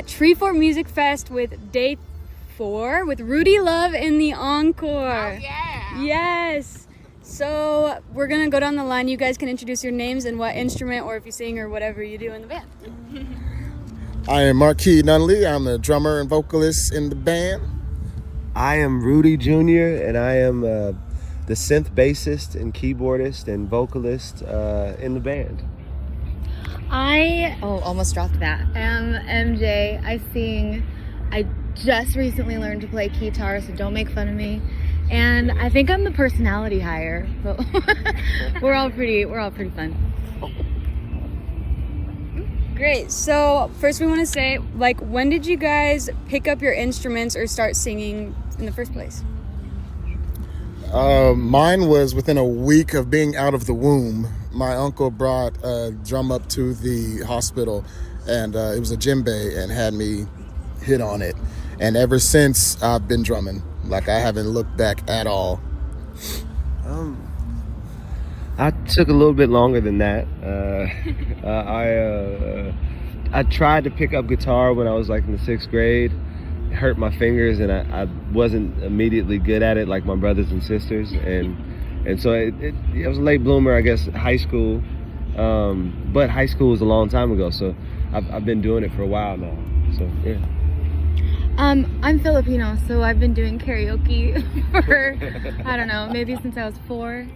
at Treefort Music Fest with Day 4 with Rudy Love in the Encore. Oh, yeah. Yes. So we're gonna go down the line. You guys can introduce your names and what instrument, or if you sing or whatever you do in the band. I am Marquis Nunley. I'm the drummer and vocalist in the band. I am Rudy Jr. and I am the synth bassist and keyboardist and vocalist in the band. I almost dropped that. I'm MJ. I sing. I just recently learned to play guitar, so don't make fun of me. And I think I'm the personality hire, but we're all pretty fun. Great. So first we want to say, like, when did you guys pick up your instruments or start singing in the first place? Mine was within a week of being out of the womb. My uncle brought a drum up to the hospital, and it was a djembe, and had me hit on it. And ever since, I've been drumming. Like, I haven't looked back at all. I took a little bit longer than that. I tried to pick up guitar when I was like in the 6th grade. It hurt my fingers, and I wasn't immediately good at it like my brothers and sisters. And so it was a late bloomer, I guess, high school. But high school was a long time ago, so I've been doing it for a while now. So yeah. I'm Filipino, so I've been doing karaoke for, I don't know, maybe since I was 4.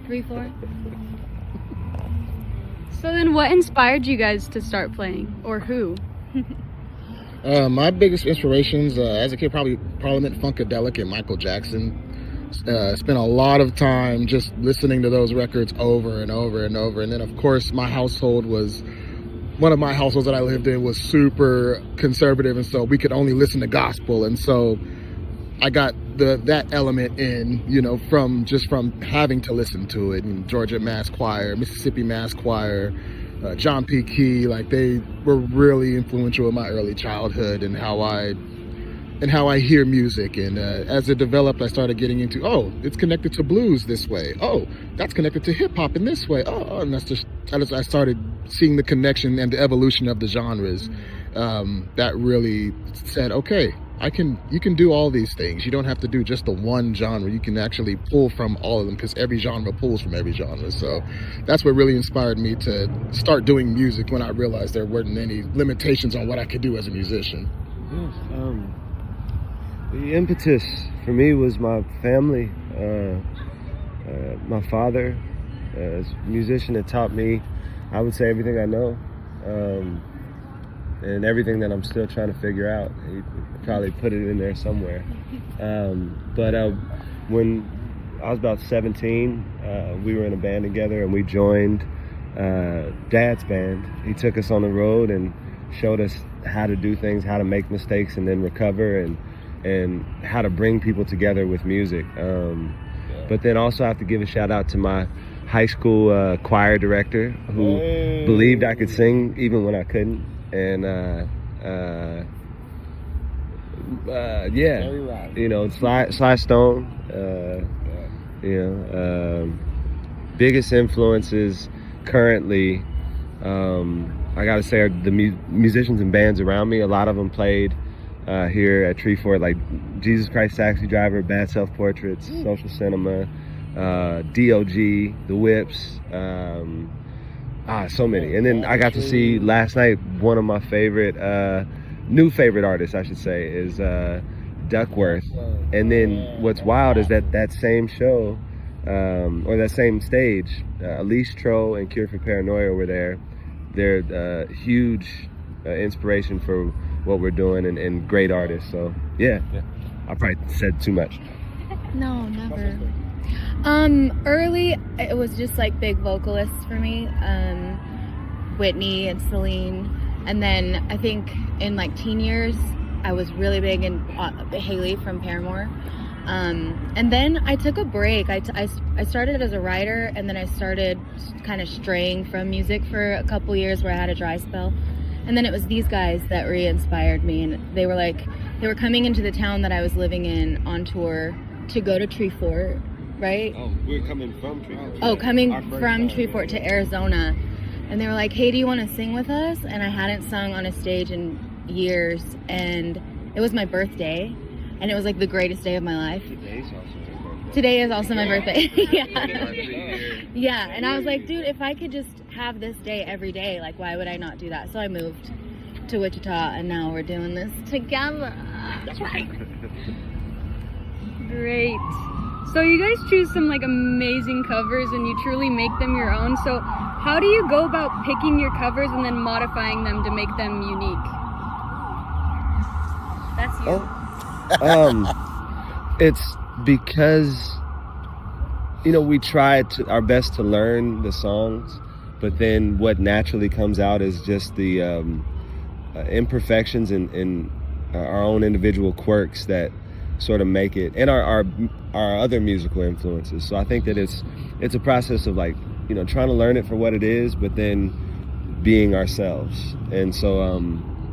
So then what inspired you guys to start playing, or who? My biggest inspirations as a kid, probably Parliament Funkadelic and Michael Jackson. Spent a lot of time just listening to those records over and over and over. And then, of course, one of my households that I lived in was super conservative, and so we could only listen to gospel. And so I got that element in, from having to listen to it. And Georgia Mass Choir, Mississippi Mass Choir, John P. Key, like, they were really influential in my early childhood and how I hear music. And as it developed, I started getting into, it's connected to blues this way. Oh, that's connected to hip hop in this way. And I started seeing the connection and the evolution of the genres. That really said, okay, you can do all these things. You don't have to do just the one genre. You can actually pull from all of them, because every genre pulls from every genre. So that's what really inspired me to start doing music, when I realized there weren't any limitations on what I could do as a musician. Yes, the impetus for me was my family. My father, as a musician, had taught me, I would say, everything I know, and everything that I'm still trying to figure out. He probably put it in there somewhere. But when I was about 17, we were in a band together, and we joined Dad's band. He took us on the road and showed us how to do things, how to make mistakes and then recover, and how to bring people together with music. But then also I have to give a shout out to my high school choir director, who believed I could sing even when I couldn't. And Sly Stone, biggest influences currently, I gotta say, are the musicians and bands around me. A lot of them played here at Treefort, like Jesus Christ Taxi Driver, Bad Self Portraits, Social Cinema, DOG, The Whips, so many. And then I got to see last night one of my new favorite artists, I should say, is Duckworth. And then what's wild is that same show, or that same stage, Elise Tro and Cure for Paranoia were there. They're huge inspiration for what we're doing, and great artists. So yeah, I probably said too much. No, never. Early, it was just like big vocalists for me, Whitney and Celine. And then I think in like teen years, I was really big in Haley from Paramore. And then I took a break. I started as a writer, and then I started kind of straying from music for a couple years where I had a dry spell. And then it was these guys that re-inspired me, and they were coming into the town that I was living in on tour to go to Treefort, right? Oh, we're coming from Treefort. Oh, coming from Treefort to Arizona. And they were like, hey, do you want to sing with us? And I hadn't sung on a stage in years, and it was my birthday, and it was like the greatest day of my life. Today is also my birthday. Yeah, and I was like, dude, if I could just have this day every day, like, why would I not do that? So I moved to Wichita, and now we're doing this together. That's right. Great. So you guys choose some like amazing covers and you truly make them your own. So how do you go about picking your covers and then modifying them to make them unique? That's you. It's because, you know, we try our best to learn the songs, but then what naturally comes out is just the imperfections and our own individual quirks that sort of make it, and our other musical influences. So I think that it's a process of, like, you know, trying to learn it for what it is, but then being ourselves. And so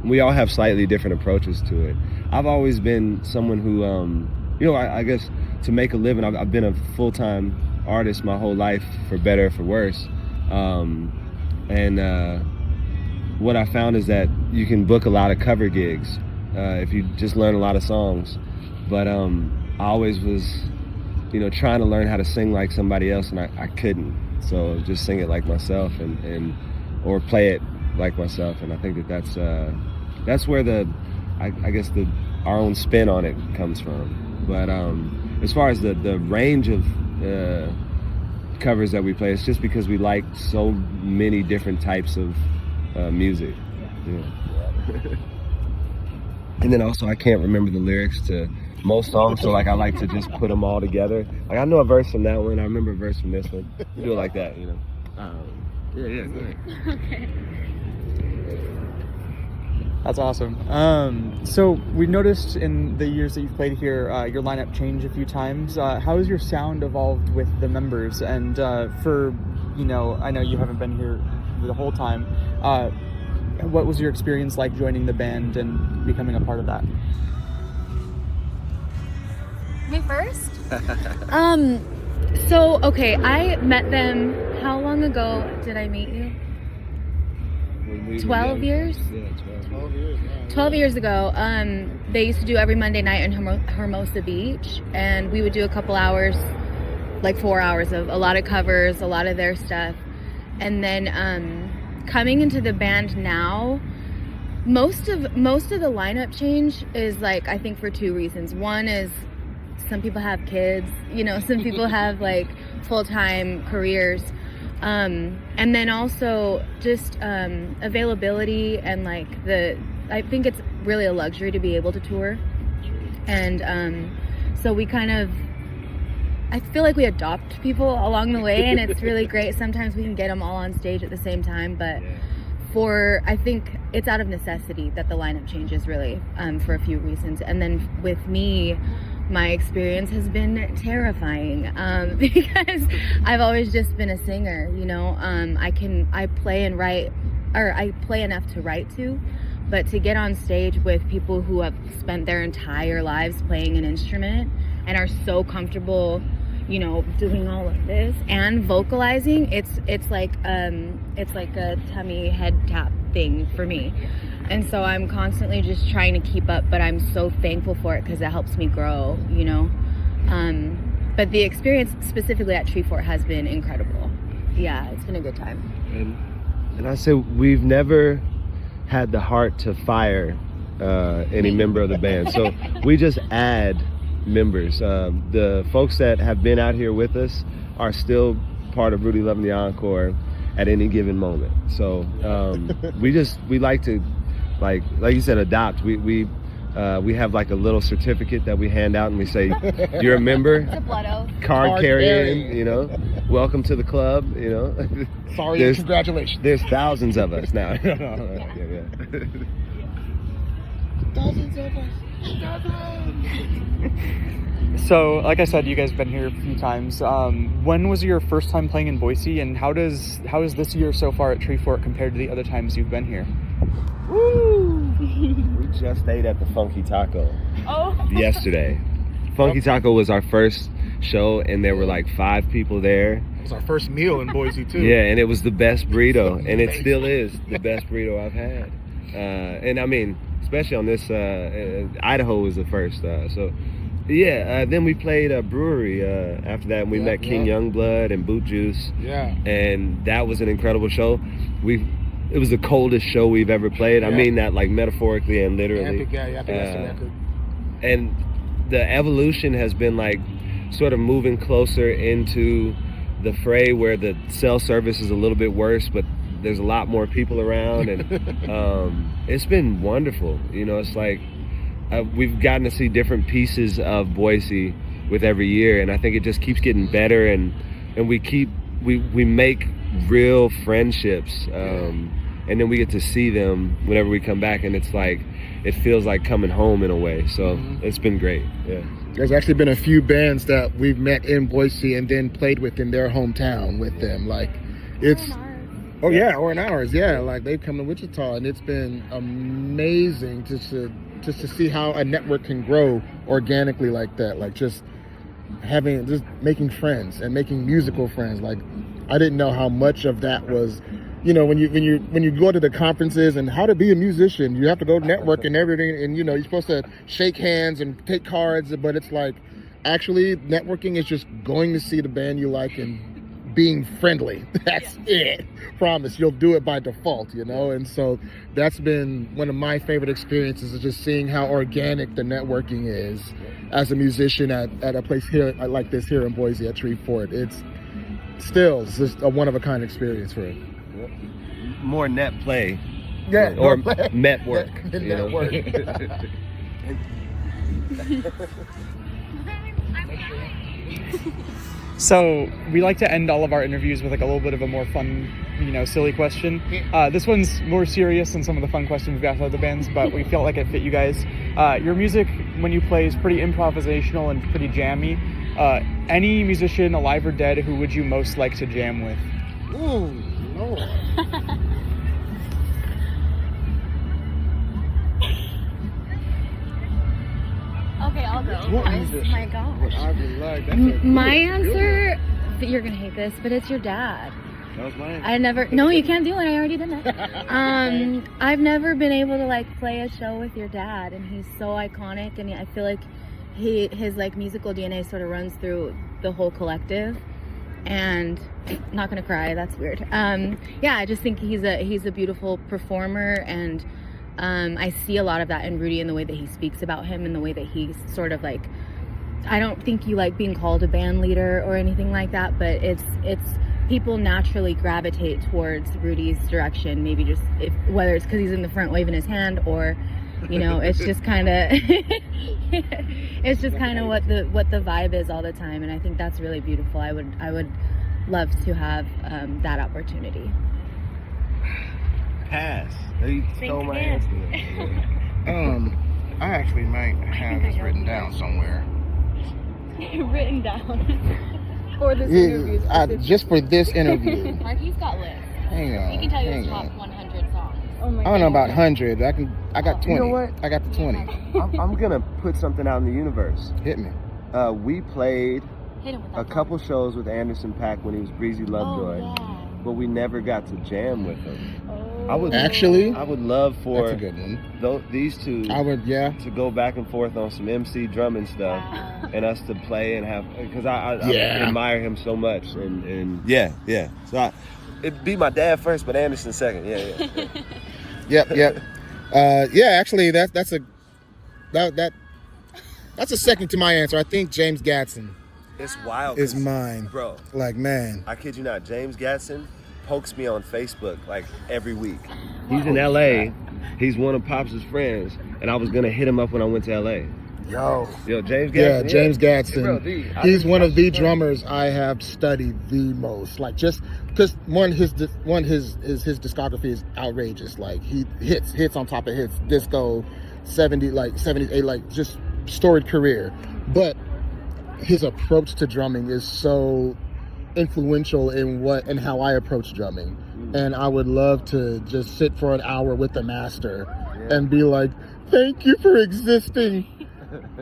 we all have slightly different approaches to it. I've always been someone who, you know, I guess to make a living, I've been a full-time artist my whole life, for better or for worse. What I found is that you can book a lot of cover gigs if you just learn a lot of songs. But I always was, you know, trying to learn how to sing like somebody else, and I couldn't. So just sing it like myself, or play it like myself. And I think that's where I guess our own spin on it comes from. But as far as the range of covers that we play, it's just because we like so many different types of music. Yeah. And then also, I can't remember the lyrics to most songs, so like I like to just put them all together. Like, I know a verse from that one, I remember a verse from this one. We do it like that, you know. Yeah, go ahead. Okay. That's awesome. So we noticed in the years that you've played here, your lineup changed a few times. How has your sound evolved with the members? And for, you know, I know you haven't been here the whole time. What was your experience like joining the band and becoming a part of that? Me first? So, okay, I met them, how long ago did I meet you? 12 years? Yeah, 12 years. 12 years ago, they used to do every Monday night in Hermosa Beach, and we would do a couple hours, like 4 hours of a lot of covers, a lot of their stuff. And then coming into the band now, most of the lineup change is, like, I think for two reasons. One is some people have kids, you know, some people have like full-time careers. And then also just availability, and like I think it's really a luxury to be able to tour. And so we I feel like we adopt people along the way, and it's really great. Sometimes we can get them all on stage at the same time, but I think it's out of necessity that the lineup changes, really, for a few reasons. And then with me, my experience has been terrifying because I've always just been a singer, you know. I play and write, or I play enough to write to, but to get on stage with people who have spent their entire lives playing an instrument and are so comfortable, you know, doing all of this and vocalizing, it's like a tummy head tap thing for me. And so I'm constantly just trying to keep up, but I'm so thankful for it because it helps me grow, you know. But the experience specifically at Treefort has been incredible. Yeah, it's been a good time. And I say we've never had the heart to fire any member of the band. So we just add members. The folks that have been out here with us are still part of Rudy Love The Encore at any given moment. So we like to, like you said, adopt. We have like a little certificate that we hand out, and we say, "You're a member." It's a blood oath. Card carrying, you know. Welcome to the club, you know. Sorry and congratulations. There's thousands of us now. Thousands of us. So, like I said, you guys have been here a few times. When was your first time playing in Boise, and how is this year so far at Treefort compared to the other times you've been here? Woo! We just ate at the Funky Taco yesterday. Funky Taco was our first show, and there were like 5 people there. It was our first meal in Boise too. Yeah, and it was the best burrito, and it still is the best burrito I've had. And I mean, especially on this. Idaho was the first. Then we played a brewery after that, and we met King Youngblood and Boot Juice. Yeah. And that was an incredible show. It was the coldest show we've ever played. I mean that like metaphorically and literally. Epic, I think that's the record. And the evolution has been like sort of moving closer into the fray where the cell service is a little bit worse, but there's a lot more people around, and it's been wonderful. It's like we've gotten to see different pieces of Boise with every year, and I think it just keeps getting better, and we make real friendships, and then we get to see them whenever we come back, and it's like it feels like coming home in a way. So it's been great. Yeah. There's actually been a few bands that we've met in Boise and then played with in their hometown with them. Like, it's or in ours. Yeah, like they've come to Wichita, and it's been amazing just to see how a network can grow organically like that. Like just making friends and making musical friends. Like I didn't know how much of that was. When you go to the conferences and how to be a musician, you have to go network and everything, and you're supposed to shake hands and take cards, but it's like actually networking is just going to see the band you like and being friendly. That's it. Promise, you'll do it by default, and so that's been one of my favorite experiences, is just seeing how organic the networking is as a musician at a place here like this here in Boise at Treefort. It's just a one-of-a-kind experience for it. More net play, or network. Network. So we like to end all of our interviews with like a little bit of a more fun, silly question. This one's more serious than some of the fun questions we've got for other bands, but we felt like it fit you guys. Your music, when you play, is pretty improvisational and pretty jammy. Any musician, alive or dead, who would you most like to jam with? Ooh, Lord. Okay, I'll go. My gosh. Like, My answer, you're gonna hate this, but it's your dad. That was mine. No, you can't do it. I already did that. I've never been able to like play a show with your dad, and he's so iconic, and I feel like his like musical DNA sort of runs through the whole collective. And I'm not gonna cry, that's weird. I just think he's a beautiful performer, and I see a lot of that in Rudy, in the way that he speaks about him, and the way that he's sort of like, I don't think you like being called a band leader or anything like that, but it's people naturally gravitate towards Rudy's direction, maybe just whether it's because he's in the front waving his hand, or it's just kind of what the vibe is all the time, and I think that's really beautiful. I would love to have that opportunity. Pass. You stole my answer. I actually might have this written down somewhere. Written down for this interview. Just for this interview. Marky's got lists. Hang on. He can tell you his top 100 songs. Oh my I don't know about 100. I got 20. You know what? I got the 20. I'm gonna put something out in the universe. Hit me. We played Hit him with a that couple shows with Anderson .Paak when he was Breezy Lovejoy, but we never got to jam with him. I would love for That's a good one. These two to go back and forth on some MC drumming stuff, and us to play and have, because I admire him so much, and so it'd be my dad first, but Anderson second. Yep. Actually, that's a second to my answer. I think James Gatson. It's wild. Is mine, bro. Like, man, I kid you not. James Gatson pokes me on Facebook like every week. He's in LA. He's one of Pops' friends, and I was gonna hit him up when I went to LA. Yo, James Gatson. Yeah, James Gatson. Bro, he's one of the drummers I have studied the most. Like, just because his discography is outrageous. Like, he hits on top of hits, disco, 78, like just storied career. But his approach to drumming is so influential in how I approach drumming. And I would love to just sit for an hour with the master and be like, thank you for existing.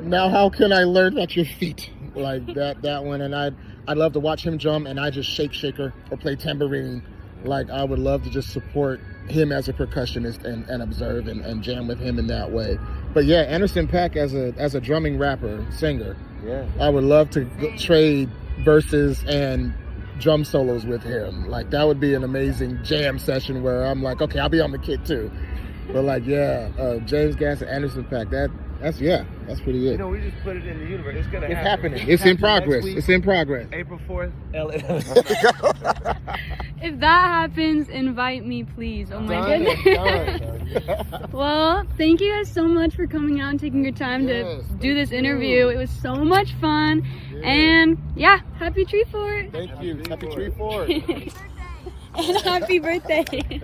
Now how can I learn at your feet? Like that one. And I'd love to watch him drum, and I just shaker or play tambourine Like, I would love to just support him as a percussionist and observe and jam with him in that way. But yeah, Anderson .Paak as a drumming rapper, singer. Yeah. I would love to trade verses and drum solos with him. Like, that would be an amazing jam session where I'm like, okay, I'll be on the kit too. But like, yeah, James Gass and Anderson .Paak, that's pretty You good. know, we just put it in the universe. It's gonna It's happen. happening. It's in progress. Next week, It's in progress. April 4th. If that happens, invite me, please. Oh my Done, goodness. done. Well, thank you guys so much for coming out and taking your time Yes, to thank do this you. interview. It was so much fun. Yeah. And yeah, happy Treefort. Thank you. Happy Treefort. And happy birthday.